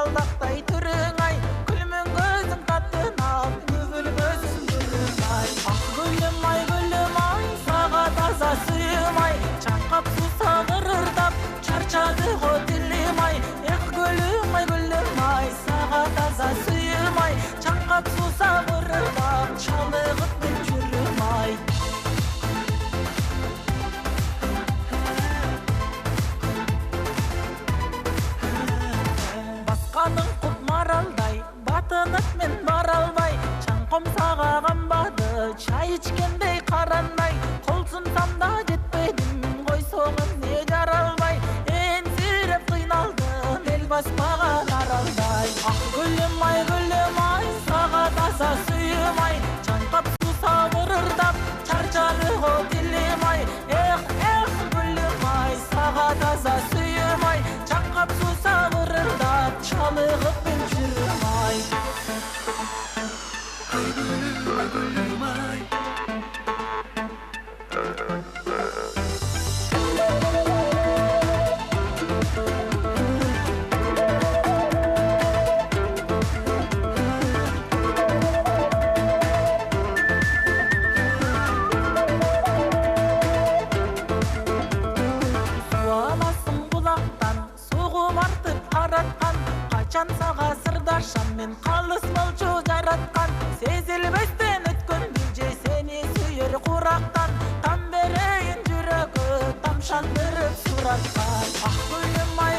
балдақтай түрің ай, күлмің көзің таттынап, үгілмөзсің түрің ай. Ақ гүлім ай, саға таза сүйім ай, чаңқап су сағырырдап, чарчады ғо дилим ай. Эх, гүлім ай, саға таза сүйім ай, чаңқап су сағырырдап, чалығып мен жүрім ай. Басқаның құп маралдай, батынып мен бара албай, чаңқом саға қамбады, чай ішкендей қарандай, қол сынсам да жетпедім, қой соғым не жаралбай, енсіреп қиналдым, ел баспаған аралдай. Ақ гүлім ай, саға таза сүйім ай, чаңқап су сағырырдап, чарчады ғо дилим ай. Эх, гүлім ай, саға таза сүйім ай, чаңқап су сағырырдап, чалығып мен жүрім ай. Гүлім ай. Суаласың бұлақтан, соғым артып аратқан, қачан саға сырдашам мен қалыс болчу жаратқан. Сезілбестен өткен бүлже сені сүйер құрақтан, там берейін жүрегі тамшандырып сұратқан. Ақ гүлім ай,